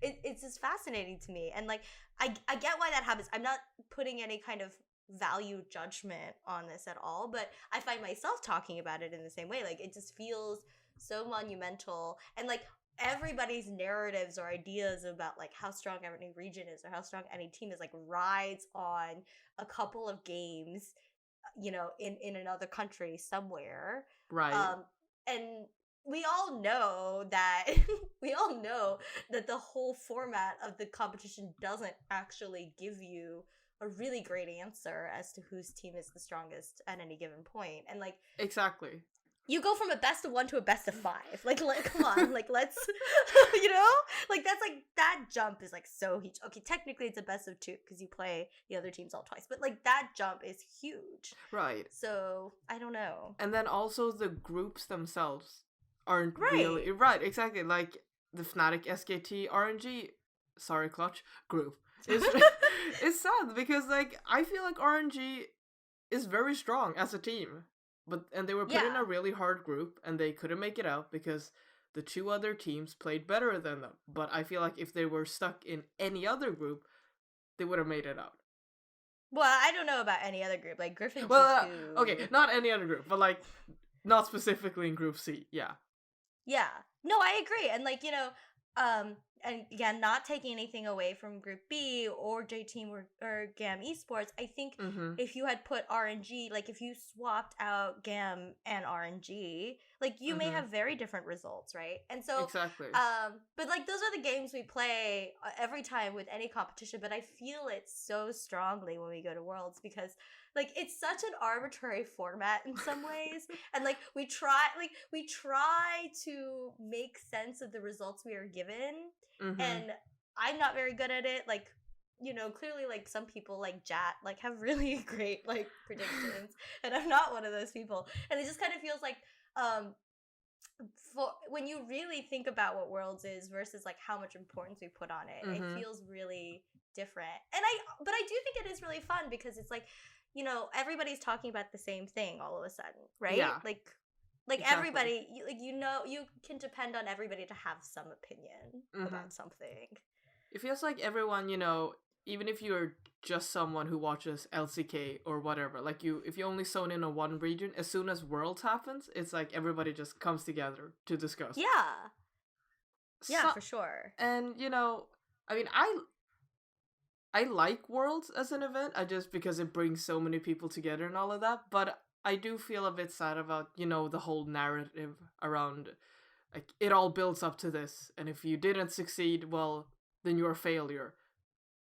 it's just fascinating to me. And like I get why that happens. I'm not putting any kind of value judgment on this at all, but I find myself talking about it in the same way. Like it just feels so monumental, and like everybody's narratives or ideas about like how strong any region is or how strong any team is like rides on a couple of games, in another country somewhere. Right. And we all know that the whole format of the competition doesn't actually give you a really great answer as to whose team is the strongest at any given point. And like Exactly. you go from a best of 1 to a best of 5. Like come on, like let's, like that's like that jump is like so huge. Okay, technically it's a best of 2 because you play the other teams all twice, but like that jump is huge. Right. So I don't know. And then also the groups themselves aren't Right. really right. Exactly, like the Fnatic SKT RNG, sorry Clutch group. It's sad because like I feel like RNG is very strong as a team. And they were put in a really hard group, and they couldn't make it out because the 2 other teams played better than them. But I feel like if they were stuck in any other group, they would have made it out. Well, I don't know about any other group, like Griffin. Well, okay, not any other group, but like not specifically in Group C. Yeah. Yeah. No, I agree, and like and again, not taking anything away from Group B or J Team or GAM Esports, I think if you had put RNG, like if you swapped out GAM and RNG, like you may have very different results, right? And so, exactly. but like those are the games we play every time with any competition. But I feel it so strongly when we go to Worlds because like it's such an arbitrary format in some ways, and like we try to make sense of the results we are given. And I'm not very good at it. Like, clearly like some people like Jat like have really great like predictions, and I'm not one of those people. And it just kind of feels like for when you really think about what Worlds is versus like how much importance we put on it, it feels really different. But I do think it is really fun because it's like, everybody's talking about the same thing all of a sudden, right? Yeah. Like exactly. Everybody, you can depend on everybody to have some opinion about something. It feels like everyone, even if you're just someone who watches LCK or whatever, like if you only zone in on one region, as soon as Worlds happens, it's like everybody just comes together to discuss. Yeah. Yeah, for sure. And, I mean, I like Worlds as an event, just because it brings so many people together and all of that, but I do feel a bit sad about, the whole narrative around, like, it all builds up to this, and if you didn't succeed, well, then you're a failure.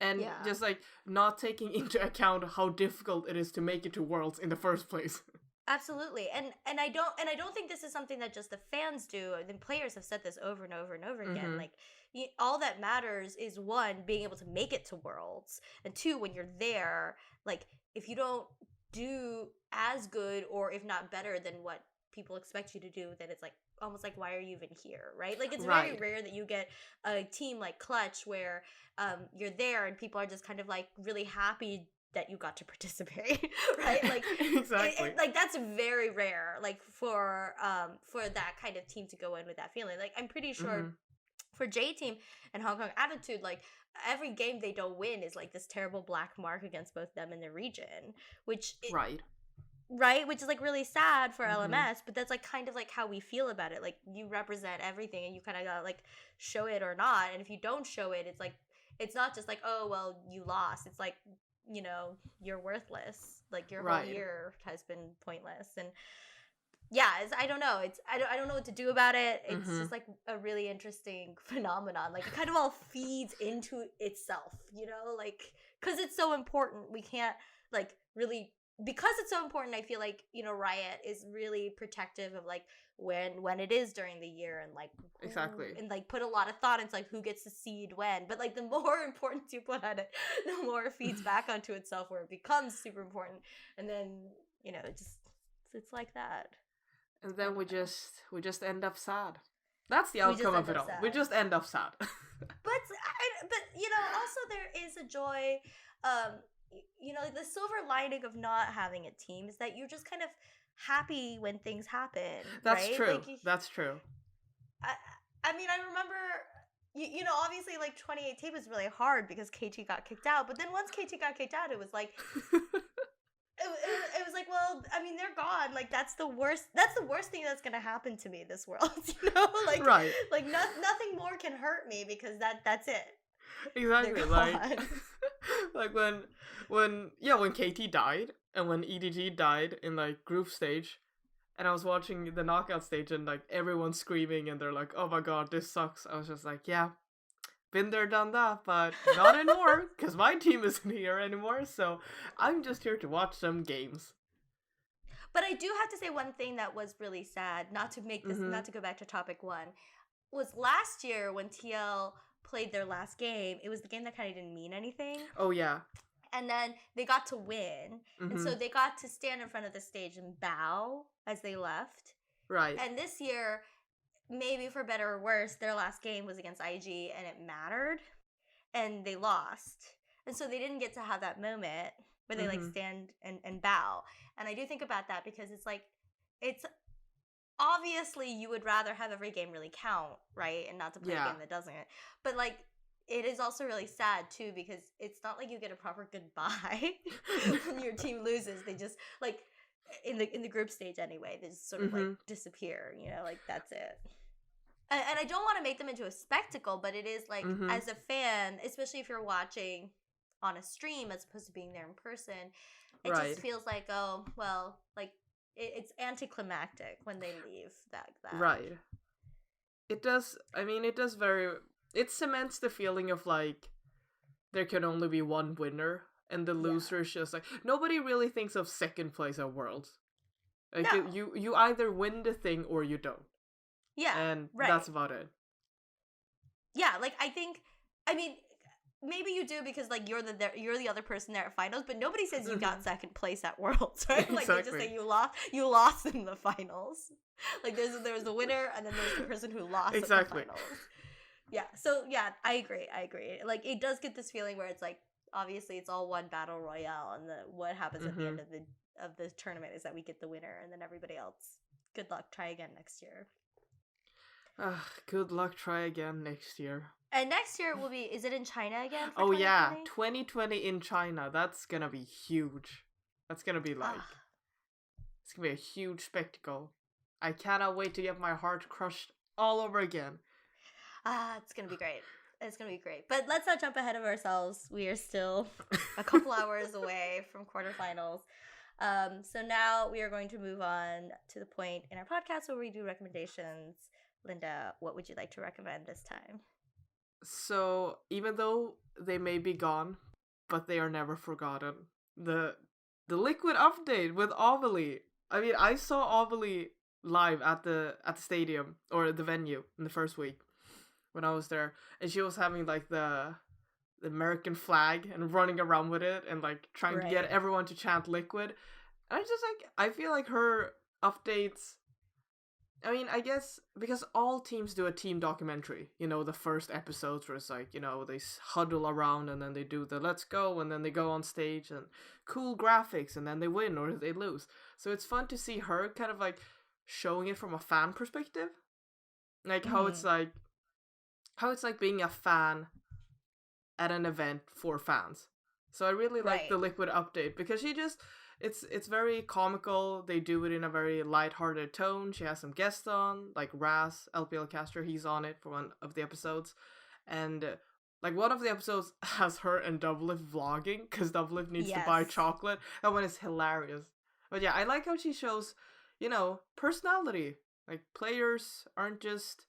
And just, like, not taking into account how difficult it is to make it to Worlds in the first place. Absolutely. And I don't think this is something that just the fans do. The players have said this over and over and over again. Like, all that matters is, 1, being able to make it to Worlds, and 2, when you're there, like, if you don't do as good or if not better than what people expect you to do, then it's like almost like, why are you even here, right? Like it's very rare that you get a team like Clutch where you're there and people are just kind of like really happy that you got to participate, right? Like exactly. Like that's very rare, like for that kind of team to go in with that feeling. Like I'm pretty sure for J Team and Hong Kong Attitude, like every game they don't win is like this terrible black mark against both them and the region, which right? Which is like really sad for Mm-hmm. LMS, but that's like kind of like how we feel about it. Like you represent everything and you kind of gotta like show it or not. And if you don't show it, it's like, it's not just like, oh, well, you lost. It's like, you know, you're worthless. Like your whole Right. year has been pointless. And yeah, I don't know. I don't know what to do about it. It's Mm-hmm. just like a really interesting phenomenon. Like it kind of all feeds into itself, you know, like because it's so important. We can't like really, because it's so important. I feel like, you know, Riot is really protective of like when it is during the year and like who, Exactly. and like put a lot of thought into like who gets to seed when. But like the more importance you put on it, the more it feeds back onto itself where it becomes super important. And then, you know, it's like that. And I then don't know. we just end up sad. That's the We just outcome end of it up all. We sad. just end up sad. But you know, also there is a joy. You know, the silver lining of not having a team is that you're just kind of happy when things happen, That's right? true. Like, That's true. I, I mean, I remember. You know, obviously, like 2018 was really hard because KT got kicked out. But then once KT got kicked out, it was like it was like, well, I mean, they're gone. Like that's the worst. That's the worst thing that's gonna happen to me in this world. You know, Right. like nothing more can hurt me because that's it. They're Exactly. Like gone. like when KT died and when EDG died in like group stage, and I was watching the knockout stage and like everyone's screaming and they're like, "Oh my god, this sucks." I was just like, "Yeah, been there, done that, but not anymore because my team isn't here anymore. So I'm just here to watch some games." But I do have to say one thing that was really sad. Not to make this, Mm-hmm. not to go back to topic one, was last year when TL played their last game. It was the game that kind of didn't mean anything. Oh yeah. And then they got to win. And Mm-hmm. so they got to stand in front of the stage and bow as they left. Right. And this year, maybe for better or worse, their last game was against IG and it mattered. And they lost. And so they didn't get to have that moment where they like Mm-hmm. stand and bow. And I do think about that because it's like, it's obviously you would rather have every game really count, right? And not to play a Yeah. game that doesn't. But like, it is also really sad too because it's not like you get a proper goodbye when your team loses. They just like in the group stage anyway. They just sort of like Mm-hmm. disappear. You know, like that's it. And I don't want to make them into a spectacle, but it is like Mm-hmm. as a fan, especially if you're watching on a stream as opposed to being there in person, it Right. just feels like, oh well, like it's anticlimactic when they leave that. Right. It does. I mean, it does very. It cements the feeling of like there can only be one winner, and the Yeah. loser is just like nobody really thinks of second place at Worlds. Like No. you either win the thing or you don't, Yeah, and right. that's about it. Yeah, like I mean, maybe you do because like you're the other person there at finals, but nobody says you got second place at Worlds, right? Like they just Exactly. say you lost in the finals. Like there's the winner and then there's the person who lost Exactly. at the finals. Yeah, so yeah, I agree. Like it does get this feeling where it's like obviously it's all one battle royale, and what happens at the end of the tournament is that we get the winner, and then everybody else, good luck, try again next year. Good luck, try again next year. And next year will be, is it in China again for Oh 2020? yeah, 2020 in China. That's gonna be huge. That's gonna be like it's gonna be a huge spectacle. I cannot wait to get my heart crushed all over again. It's gonna be great. It's gonna be great. But let's not jump ahead of ourselves. We are still a couple hours away from quarterfinals. So now we are going to move on to the point in our podcast where we do recommendations. Linda, what would you like to recommend this time? So even though they may be gone, but they are never forgotten. The Liquid update with Amelie. I mean, I saw Amelie live at the stadium or the venue in the first week when I was there, and she was having like the American flag and running around with it and like trying to get everyone to chant Liquid. And I just like I feel like her updates. I mean, I guess because all teams do a team documentary, you know, the first episodes where it's like, you know, they huddle around and then they do the let's go and then they go on stage and cool graphics and then they win or they lose. So it's fun to see her kind of like showing it from a fan perspective. Like how it's like being a fan at an event for fans. So I really like the Liquid update because she just it's very comical. They do it in a very lighthearted tone. She has some guests on, like Raz, LPL caster. He's on it for one of the episodes, and like one of the episodes has her and Doublelift vlogging because Doublelift needs to buy Yes. chocolate. That one is hilarious. But yeah, I like how she shows, personality. Like players aren't just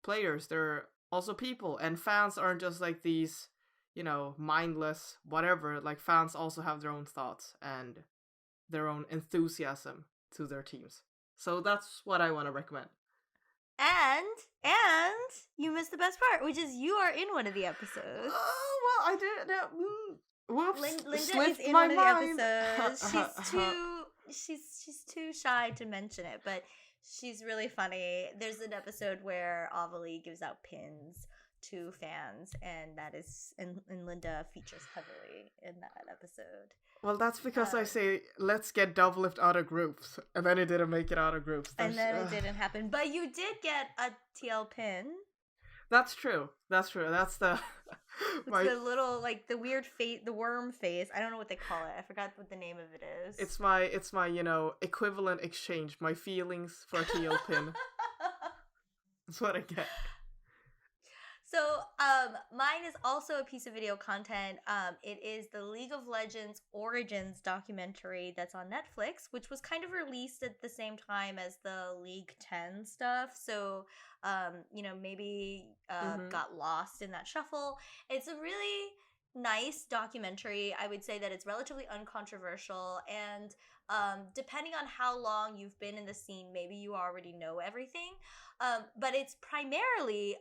players; they're also people, and fans aren't just like these, mindless whatever. Like fans also have their own thoughts and their own enthusiasm to their teams. So that's what I want to recommend. And you missed the best part, which is you are in one of the episodes. Oh well, I did. Whoops, Linda slipped is in my one mind. of the episodes. She's too shy to mention it, but she's really funny. There's an episode where Avali gives out pins to fans, and that is and Linda features heavily in that episode. Well, that's because I say let's get Doublelift out of groups, and then it didn't make it out of groups. And then it didn't happen. But you did get a TL pin. That's true. That's the the little the weird face, the worm face. I don't know what they call it. I forgot what the name of it is. It's my equivalent exchange. My feelings for a TL pin. That's what I get. So, mine is also a piece of video content. It is the League of Legends Origins documentary that's on Netflix, which was kind of released at the same time as the League 10 stuff. So, maybe got lost in that shuffle. It's a really nice documentary. I would say that it's relatively uncontroversial, and depending on how long you've been in the scene, maybe you already know everything. But it's primarily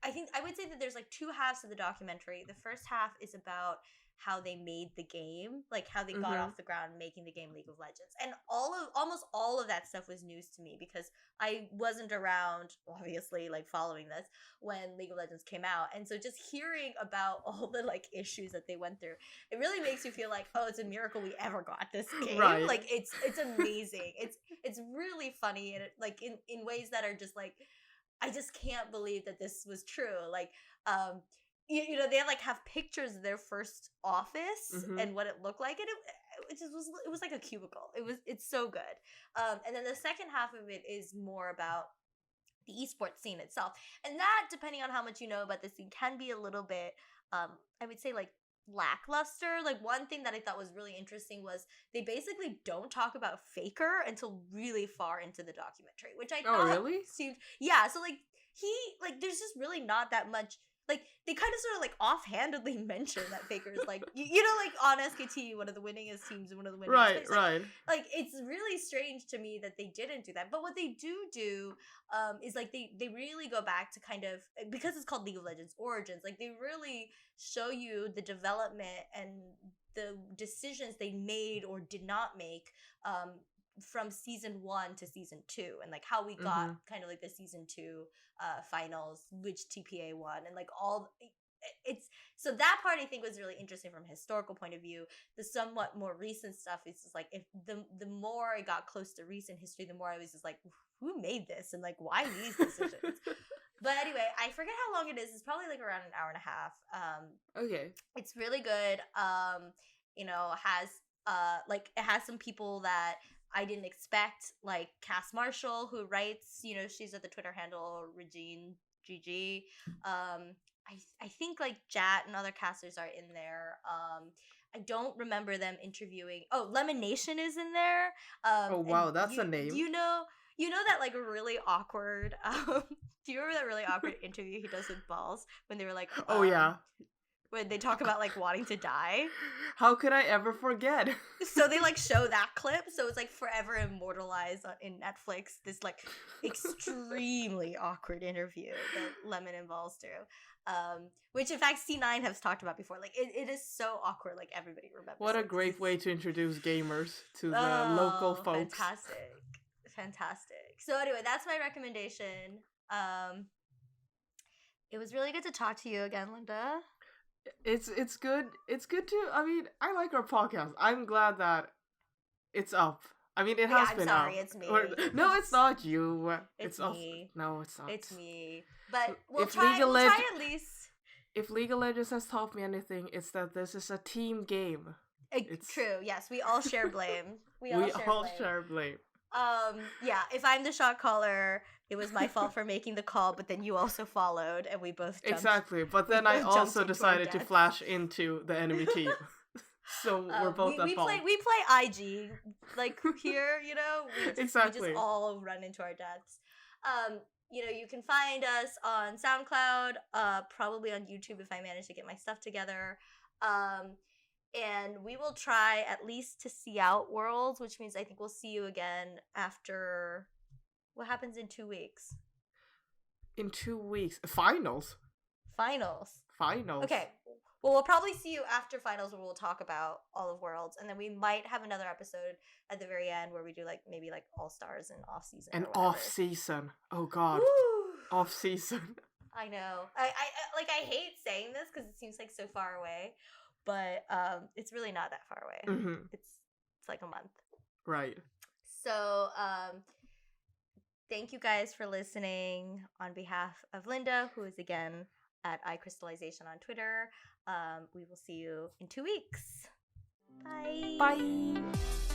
I think I would say that there's two halves of the documentary. The first half is about how they made the game, like how they got off the ground making the game League of Legends. And almost all of that stuff was news to me because I wasn't around, obviously, following this when League of Legends came out. And so just hearing about all the issues that they went through, it really makes you feel like, oh, it's a miracle we ever got this game. Right. It's amazing. It's really funny, and it, in ways that are just I just can't believe that this was true. They have pictures of their first office and what it looked like, and it was like a cubicle. It's so good. And then the second half of it is more about the esports scene itself, and that, depending on how much you know about the scene, can be a little bit, I would say, lackluster. One thing that I thought was really interesting was they basically don't talk about Faker until really far into the documentary, which I thought really seemed, yeah. So there's just really not that much. They kind of sort of offhandedly mention that Faker is on SKT, one of the winningest teams and one of the winningest right. It's really strange to me that they didn't do that. But what they do is they really go back to kind of, because it's called League of Legends Origins, they really show you the development and the decisions they made or did not make from season 1 to season 2, and how we got kind of the season 2 finals, which TPA won, and all it's, so that part I think was really interesting from a historical point of view. The somewhat more recent stuff is just if the more I got close to recent history, the more I was just who made this and why these decisions. But anyway, I forget how long it is. It's probably around an hour and a half. Okay. It's really good. Has it has some people that I didn't expect, like Cass Marshall, who writes, she's at the Twitter handle Regine GG. I think Jat and other casters are in there. I don't remember them interviewing. Oh, Lemonation is in there. Oh wow, that's a name. You know that really awkward. Do you remember that really awkward interview he does with Balls when they were oh yeah, when they talk about wanting to die? How could I ever forget? So they show that clip, so it's forever immortalized in Netflix. This extremely awkward interview that Lemon and Balls do. Which in fact C9 has talked about before. It is so awkward. Everybody remembers. What a great way to introduce gamers to the local folks. Fantastic. So anyway, that's my recommendation. It was really good to talk to you again, Linda. It's good. It's good to. I mean, I like our podcast. I'm glad that it's up. I mean, it has been sorry, up. It's me. No, it's not you. It's me. No, it's not. It's me. But we'll If try at least. If League of Legends has taught me anything, it's that this is a team game. It's True. Yes, we all share blame. we all share blame. Yeah, if I'm the shot caller, it was my fault for making the call, but then you also followed and we both jumped. Exactly, but then I also decided to flash into the enemy team. So we're both at fault. We play IG like here, you know. Exactly. We just all run into our deaths. You know, you can find us on SoundCloud, probably on YouTube if I manage to get my stuff together. And we will try at least to see out Worlds, which means I think we'll see you again after. What happens in 2 weeks? In 2 weeks, finals. Okay. Well, we'll probably see you after finals where we'll talk about all of Worlds, and then we might have another episode at the very end where we do like maybe like All Stars and off season. And off season. Oh God. Off season. I know. I hate saying this because it seems like so far away, but it's really not that far away. Mm-hmm. It's like a month. Right. So thank you guys for listening. On behalf of Linda, who is again at iCrystallization on Twitter. We will see you in 2 weeks. Bye. Bye.